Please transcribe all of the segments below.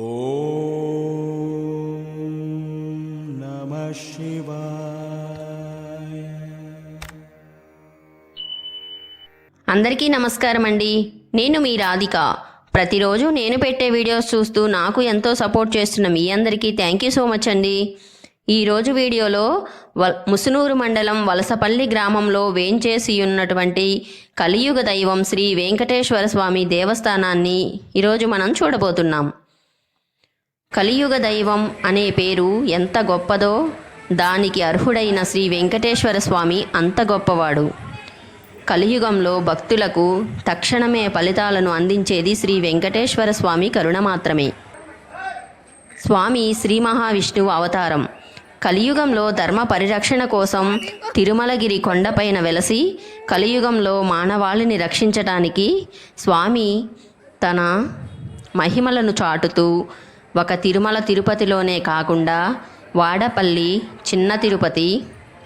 ఓం నమః శివాయ. అందరికీ నమస్కారం అండి. నేను మీ రాధిక. ప్రతిరోజు నేను పెట్టే వీడియోస్ చూస్తూ నాకు ఎంతో సపోర్ట్ చేస్తున్న మీ అందరికీ థ్యాంక్ యూ సో మచ్ అండి. ఈరోజు వీడియోలో ముసునూరు మండలం వలసపల్లి గ్రామంలో వేంచేసి ఉన్నటువంటి కలియుగ దైవం శ్రీ వెంకటేశ్వర స్వామి దేవస్థానాన్ని ఈరోజు మనం చూడబోతున్నాం. కలియుగ దైవం అనే పేరు ఎంత గొప్పదో దానికి అర్హుడైన శ్రీ వెంకటేశ్వర స్వామి అంత గొప్పవాడు. కలియుగంలో భక్తులకు తక్షణమే ఫలితాలను అందించేది శ్రీ వెంకటేశ్వర స్వామి కరుణ మాత్రమే. స్వామి శ్రీ మహావిష్ణువు అవతారం. కలియుగంలో ధర్మ పరిరక్షణ కోసం తిరుమలగిరి కొండపైన వెలసి కలియుగంలో మానవాళిని రక్షించటానికి స్వామి తన మహిమలను చాటుతూ ఒక తిరుమల తిరుపతిలోనే కాకుండా వాడపల్లి, చిన్న తిరుపతి,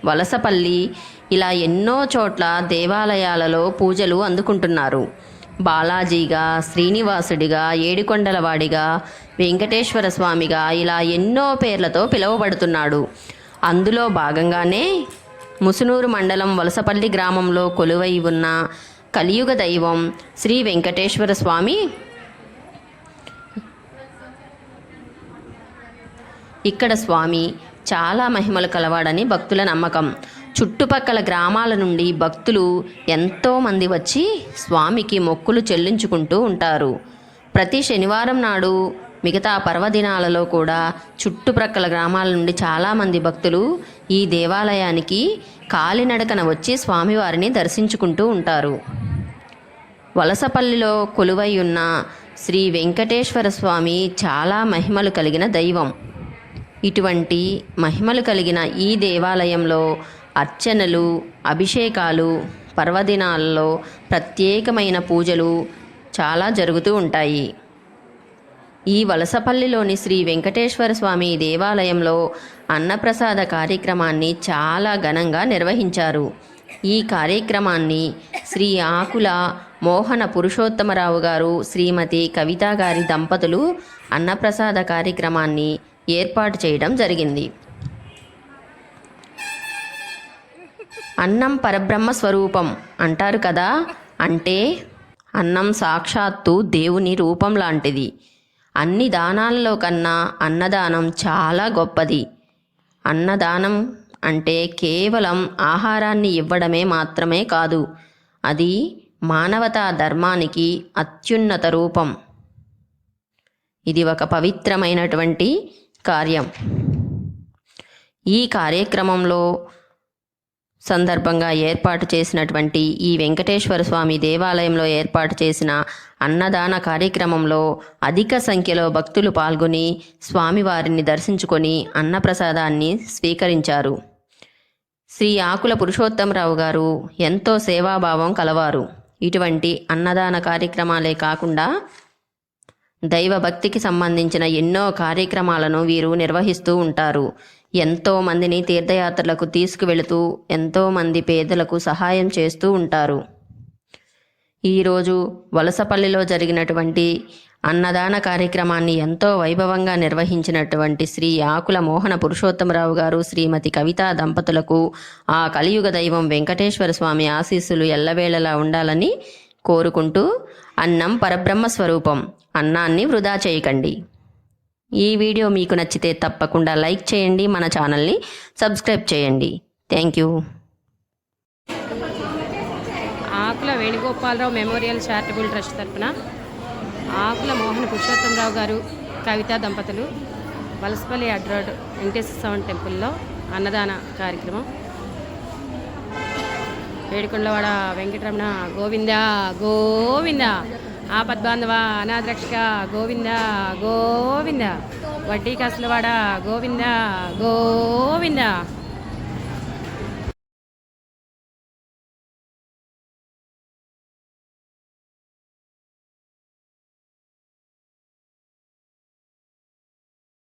వలసపల్లి ఇలా ఎన్నో చోట్ల దేవాలయాలలో పూజలు అందుకుంటున్నారు. బాలాజీగా, శ్రీనివాసుడిగా, ఏడుకొండలవాడిగా, వెంకటేశ్వర స్వామిగా ఇలా ఎన్నో పేర్లతో పిలువబడుతున్నాడు. అందులో భాగంగానే ముసునూరు మండలం వలసపల్లి గ్రామంలో కొలువై ఉన్న కలియుగ దైవం శ్రీ వెంకటేశ్వర స్వామి ఇక్కడ స్వామి చాలా మహిమలు కలవాడని భక్తుల నమ్మకం. చుట్టుపక్కల గ్రామాల నుండి భక్తులు ఎంతోమంది వచ్చి స్వామికి మొక్కులు చెల్లించుకుంటూ ఉంటారు. ప్రతి శనివారం నాడు, మిగతా పర్వదినాలలో కూడా చుట్టుప్రక్కల గ్రామాల నుండి చాలామంది భక్తులు ఈ దేవాలయానికి కాలినడకన వచ్చి స్వామివారిని దర్శించుకుంటూ ఉంటారు. వలసపల్లిలో కొలువై ఉన్న శ్రీ వెంకటేశ్వర స్వామి చాలా మహిమలు కలిగిన దైవం. ఇటువంటి మహిమలు కలిగిన ఈ దేవాలయంలో అర్చనలు, అభిషేకాలు, పర్వదినాలలో ప్రత్యేకమైన పూజలు చాలా జరుగుతూ ఉంటాయి. ఈ వలసపల్లిలోని శ్రీ వెంకటేశ్వర స్వామి దేవాలయంలో అన్నప్రసాద కార్యక్రమాన్ని చాలా ఘనంగా నిర్వహించారు. ఈ కార్యక్రమాన్ని శ్రీ ఆకుల మోహన పురుషోత్తమరావు గారు, శ్రీమతి కవిత గారి దంపతులు అన్నప్రసాద కార్యక్రమాన్ని ఏర్పాటు చేయడం జరిగింది. అన్నం పరబ్రహ్మ స్వరూపం అంటారు కదా, అంటే అన్నం సాక్షాత్తు దేవుని రూపం లాంటిది. అన్ని దానాల్లో కన్నా అన్నదానం చాలా గొప్పది. అన్నదానం అంటే కేవలం ఆహారాన్ని ఇవ్వడమే మాత్రమే కాదు, అది మానవతా ధర్మానికి అత్యున్నత రూపం. ఇది ఒక పవిత్రమైనటువంటి కార్యం. ఈ కార్యక్రమంలో సందర్భంగా ఏర్పాటు చేసినటువంటి ఈ వెంకటేశ్వర స్వామి దేవాలయంలో ఏర్పాటు చేసిన అన్నదాన కార్యక్రమంలో అధిక సంఖ్యలో భక్తులు పాల్గొని స్వామివారిని దర్శించుకొని అన్నప్రసాదాన్ని స్వీకరించారు. శ్రీ ఆకుల పురుషోత్తమరావు గారు ఎంతో సేవాభావం కలవారు. ఇటువంటి అన్నదాన కార్యక్రమాలే కాకుండా దైవభక్తికి సంబంధించిన ఎన్నో కార్యక్రమాలను వీరు నిర్వహిస్తూ ఉంటారు. ఎంతోమందిని తీర్థయాత్రలకు తీసుకువెళుతూ ఎంతోమంది పేదలకు సహాయం చేస్తూ ఉంటారు. ఈరోజు వలసపల్లిలో జరిగినటువంటి అన్నదాన కార్యక్రమాన్ని ఎంతో వైభవంగా నిర్వహించినటువంటి శ్రీ ఆకుల మోహన పురుషోత్తమరావు గారు, శ్రీమతి కవిత దంపతులకు ఆ కలియుగ దైవం వెంకటేశ్వర స్వామి ఆశీస్సులు ఎల్లవేళలా ఉండాలని కోరుకుంటూ, అన్నం పరబ్రహ్మ స్వరూపం, అన్నాన్ని వృధా చేయకండి. ఈ వీడియో మీకు నచ్చితే తప్పకుండా లైక్ చేయండి, మన ఛానల్ని సబ్స్క్రైబ్ చేయండి. Thank you. Akula Venugopala Rao memorial charitable trust తరఫున ఆకుల మోహన పురుషోత్తమరావు గారు, కవిత దంపతులు వలసపల్లి అడ్రోడ్ వెంకటేశ్వర స్వామి టెంపుల్లో అన్నదాన కార్యక్రమం. ఏడుకొండలవాడ వెంకటరమణ గోవింద గోవింద, ఆపద్బాంధవ అనాథరక్షక గోవింద గోవింద, వడ్డీ కాసులవాడ గోవింద గోవింద.